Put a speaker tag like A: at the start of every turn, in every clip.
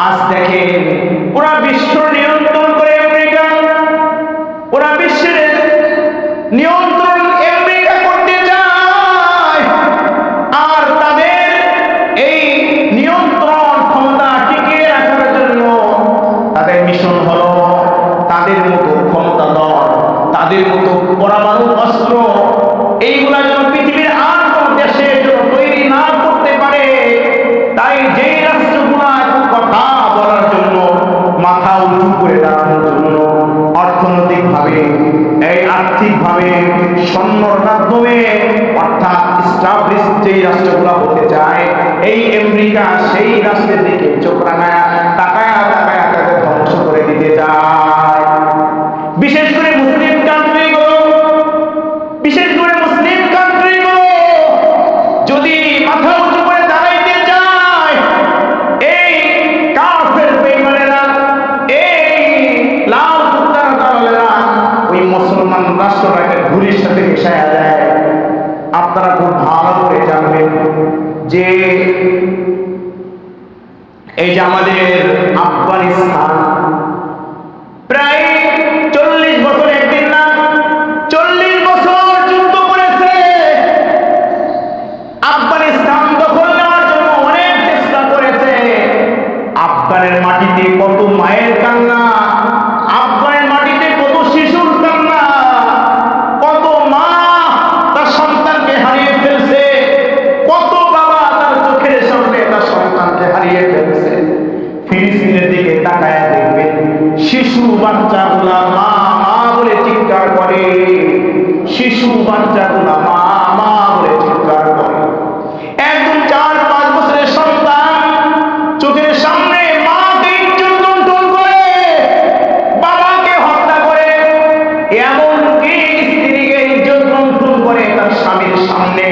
A: আজ দেখেন পুরা বিশ্ব নিয়ন্ত্রণ করে আমেরিকা, পুরা বিশ্বের নিয়ন্ত্রণ আমেরিকা করতে চায়। আর তাদের এই নিয়ন্ত্রণ ক্ষমতা টিকিয়ে রাখার জন্য তাদের মিশন হলো তাদের মতো ক্ষমতাধর, তাদের মতো পরমাণু অস্ত্র এইগুলা যেন পৃথিবীর আর কোন দেশে তৈরি না করতে পারে। তাই যেই রাষ্ট্রগুলা কথা বলার জন্য, মাথা উঁচু করে দাঁড়ানোর জন্য অর্থনৈতিকভাবে, এই আর্থিকভাবে সৈন্যর মাধ্যমে অর্থাৎ ইসলামিস্ট যেই রাষ্ট্রগুলো হতে চায়, এই আমেরিকা সেই রাষ্ট্রের দিকে চোখ রাঙায়া তাকায়া তাকায়া তাকে ধ্বংস করে দিতে চায়। বিশেষ করে মুসলিম কান্ট্রিগুলো, বিশেষ করে মুসলিম কান্ট্রিগুলো যদি মাথা উঁচু করে দাঁড়াইতে চায়, এই কাফের বেঈমানেরা, এই লাল কুত্তার দালালেরা ওই মুসলমান রাষ্ট্রটাকে ঘুরির সাথে মিশায়া দেয়। আপনারা খুব ভালো করে জানবেন যে এই যে আমাদের আফগানিস্তান প্রায় 40 বছর, একদিন না 40 বছর যুদ্ধ করেছে। আফগানিস্তান দখল নেওয়ার জন্য অনেক চেষ্টা করেছে। আফগানের মাটিতে কত মায়ের কান্না, আফগানের মাটিতে কত শিশুর কান্না, কত মা তার সন্তানকে হারিয়ে ফেলছে, কত বাবা তার চোখের সামনে তার সন্তানকে হারিয়ে ফেলছে। ফিলিস্তিনের দিকে তাকায় দেখবেন শিশু বাচ্চাগুলা মা মা বলে চিৎকার করে, শিশু বাচ্চাগুলা মা মা বলে চিৎকার করে। একদম 4-5 বছরের সন্তান চোখের সামনে মাকে ইজ্জত লুণ্ঠন করে, বাবাকে হত্যা করে, এমনকি স্ত্রীকে ইজ্জত লুণ্ঠন করে তার স্বামীর সামনে,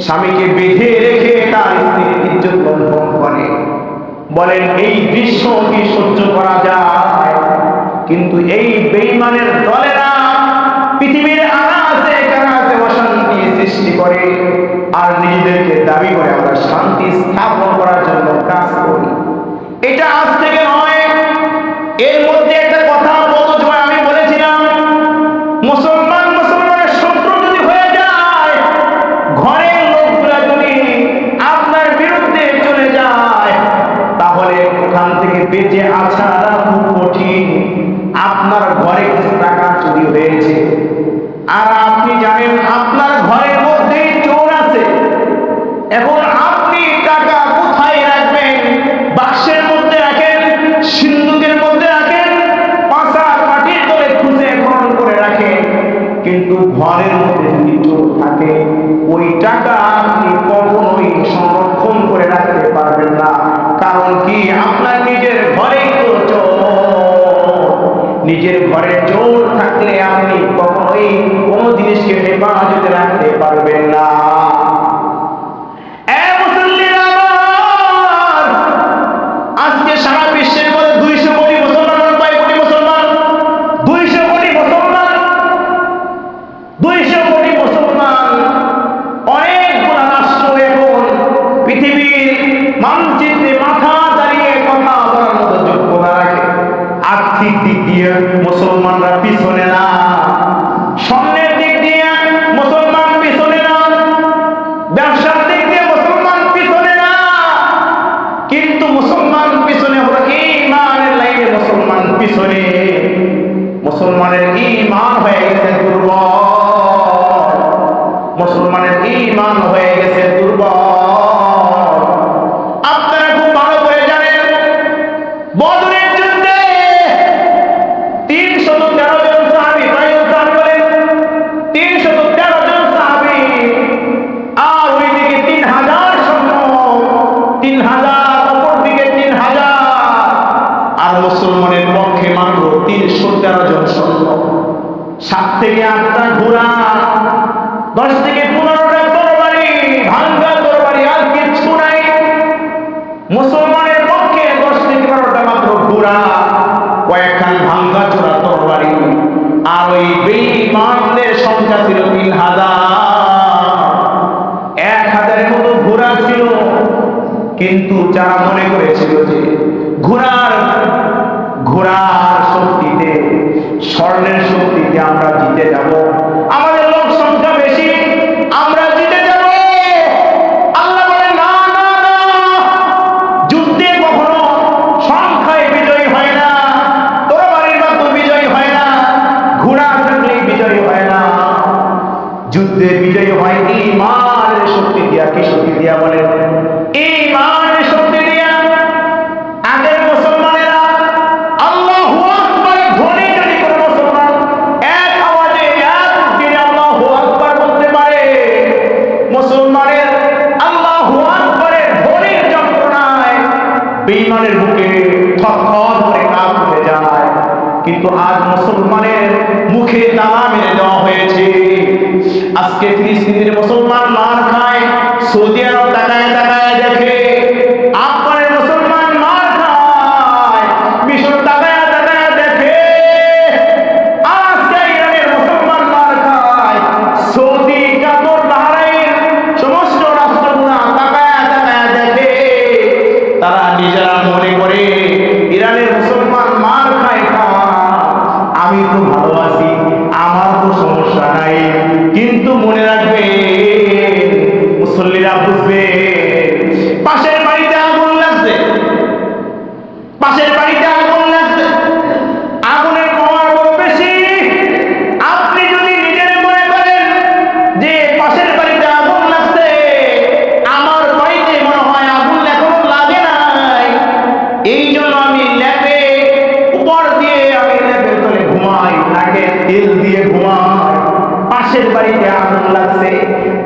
A: স্বামীকে বেঁধে রেখে তার স্ত্রীর ইজ্জত লুণ্ঠন করে। বলেন এই দৃশ্য কি সহ্য করা যায়? কিন্তু এই বেঈমানের দলেরা পৃথিবীর আনাচে কানাচে অশান্তি সৃষ্টি করে আর নিজেদেরকে দাবি করে আমরা শান্তি স্থাপন করার জন্য কাজ করি। এটা আজ থেকে নয়, এর মধ্যে একটা কথা বলতে সময় আমি বলেছিলাম, মুসলমানের শত্রু যদি হয়ে যায়, ঘরের লোকগুলা যদি আপনার বিরুদ্ধে চলে যায়, তাহলে ওখান থেকে বেঁচে আসাটা খুব কঠিন। আপনার ঘরে কিছু টাকা চুরি হয়েছে আর আপনি জানেন আপনার ঘরের মধ্যে চোর আছে, এখন আপনি টাকা কোথায় রাখবেন? বাক্সের মধ্যে রাখেন, সিন্ধুকের মধ্যে রাখেন, পাশার মাটির তলে খুঁজে খনন করে রাখেন, কিন্তু ঘরের মধ্যে যদি চোর থাকে ওই টাকা আপনি কখনোই সংরক্ষণ করে রাখতে পারবেন না। কারণ কি? আপনার নিজের ঘরেই তো চোর। নিজের ঘরে চোর থাকলে আপনি কখনোই কোনো জিনিসকে হেফাজতে রাখতে পারবেন না। আজকে সারা বিশ্বের মধ্যে 200 কোটি মুসলমান, কয় কোটি মুসলমান? 200 কোটি মুসলমান, 200 কোটি মুসলমান। অনেকগুলো রাষ্ট্র এখন পৃথিবীর মানচিত্রে মাথা দাঁড়িয়ে কথা বলার মতো যোগ্যতা রাখে। আর্থিক দিক দিয়ে মুসলমানরা পিছনে না, সামনের দিক দিয়ে মুসলমান পিছনে না, ব্যবসার দিক দিয়ে মুসলমান পিছনে না, কিন্তু মুসলমান পিছনে হলো ঈমানের লাইনে মুসলমান পিছনে। মুসলমানের ঈমান হয়ে গেছে দুর্বল, মুসলমানের ঈমান হয়ে গেছে দুর্বল। আপনারা খুব ভালো করে জানেন বদরের যুদ্ধে 313 জন সাহাবী, কয়জন সাহাবী বলেন? 313 জন সাহাবী, আর ওইদিকে 3000 সৈন্য, 3000, অপর দিকে 3000, আর মুসলমানের পক্ষে মাত্র 313 জন সৈন্য। 7 থেকে 8টা ঘোড়া, 10 থেকে 15টা তরবারি, ভাঙ্গা তরবারি, আর কিছু নাই। মুসলমানের পক্ষে 10 থেকে 12টা মাত্র ঘোড়া, কয়েকখান ভাঙ্গা চোরা তরবারি, আর ওই বেঈমানদের সংখ্যা ছিল 3000। 1000-এর মতো ঘোড়া ছিল, কিন্তু যারা মনে করেছিল যে স্বর্ণের শক্তিতে আমরা জিতে যাব, আমাদের লোক সংখ্যা বেশি, আমরা জিতে যাব। আল্লাহ বলে না না না, যুদ্ধে কখনো সংখ্যায় বিজয়ী হয় না, তরবারির মতো বিজয়ী হয় না, ঘোড়া থাকলেই বিজয়ী হয় না। যুদ্ধে বিজয়ী হয় ঈমানের শক্তি দিয়া। কি শক্তি দিয়া বলেন? ঈমানের শক্তি দিয়া। আগের মুসলমানেরা আল্লাহু আকবার ধ্বনি যদি কোনো মুসলমান এক আওয়াজে এক উচ্চারণে আল্লাহু আকবার বলতে পারে, মুসলমানের আল্লাহু আকবারের ধ্বনির যন্ত্রণায় বেঈমানের বুকে থরথর করে কাঁপ উঠে যায়। কিন্তু আজ মুসলমানের মুখে তালা মেরে দেওয়া হয়েছে। আজকে ফিলিস্তিনের মুসলমান মার খায়, সৌদি আরব তাকায় তাকায় দেখে। আফগানের মুসলমান মার খায়, মিশর তাকায় তাকায় দেখে। আজকে ইরানের মুসলমান মার খায়, সৌদি, কাতার, বাহরাইন সমস্ত রাষ্ট্রগুলো তাকায় তাকায় দেখে। তারা নিজেরা মনে করে ইরানের মুসলমান মার খায়, আমি তো ভালো আছি, আমার তো সমস্যা নাই। কিন্তু মনে রাখবে, মুসল্লিরা বুঝবে, পাশের বাড়িতে আগুন লাগছে, পাশের বাড়িতে আগুন লাগছে, আগুনের পাওয়ার বড় বেশি। আপনি যদি নিজের মনে করেন যে পাশের বাড়িতে আগুন লাগছে, আমার বাড়িতে মনে হয় আগুন এখনো লাগে নাই, এই জন্য আমি ল্যাপে উপর দিয়ে আমি ল্যাপের তলে ঘুমাই, নাকে তেল দিয়ে ঘুমাই। পাশের বাড়িতে আগুন লাগছে,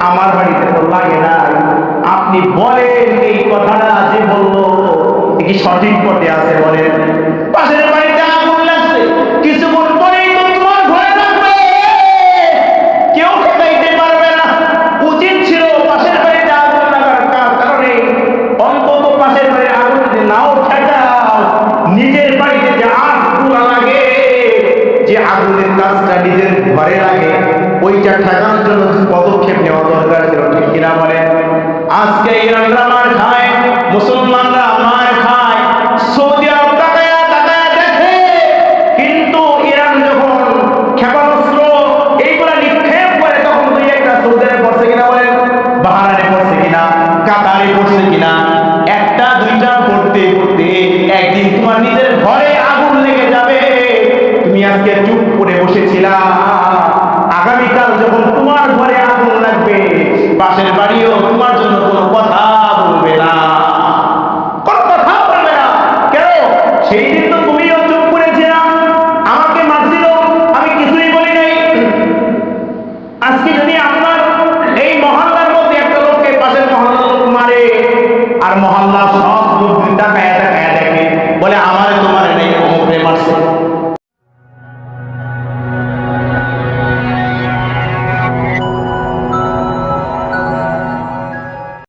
A: আমার বাড়িতে তো লাগে না। আপনি বলেন এই কথাটা যে বললো কি সঠিক পথে আছে? বলেন, পাশের বাড়িতে আগুন লাগছে, কিছুক্ষণ পরেই তো তোমার ঘরে লাগবে, কেউ ঠেকাইতে পারবে না। উচিত ছিল পাশের বাড়িতে আগুন লাগার কারণে অন্তত পাশের বাড়ির আগুন যদি নাও ঠেকাও, নিজের বাড়িতে যে আগুন লাগে, যে আগুনের কাজটা নিজের ঘরে লাগে, ওইটা ঠেকানোর জন্য পদক্ষেপ নেওয়া দরকার ছিল। ঠিক কিনা বলেন? আজকে ইরানরা মার খায়, মুসলমানরা মার খায়, সৌদি আরব তাকায় তাকায় দেখে। কিন্তু ইরান যখন ক্ষেপণাস্ত্র এইগুলা নিক্ষেপ করে, তখন দুই একটা সৌদি আরবে পড়ছে কিনা বলেন? বাহরাইনে পড়ছে কিনা? কাতারে পড়ছে কিনা? একটা দুইটা পড়তে পড়তে একদিন তোমার নিজের ঘরে আগুন লেগে যাবে। তুমি আজকে চুপ করে বসেছিলা, আগামীকাল যখন তোমার ঘরে আগুন লাগবে, পাশের বাড়িও তোমার জন্য কোনো কথা বলবে না, কোনো কথা বলবে না। কেন? সেই দিন তো তুমিও চুপ করেছিলা, আমাকে মারছিল, আমি কিছুই বলি নাই। আজকে যদি আপনার এই মহল্লার মধ্যে একটা লোককে পাশের মহল্লার লোক মারে, আর মহল্লার সব লোক তাকায় তাকায় দেখে, বলে আমারে তোমারে নেই, অমুকরে মারছে,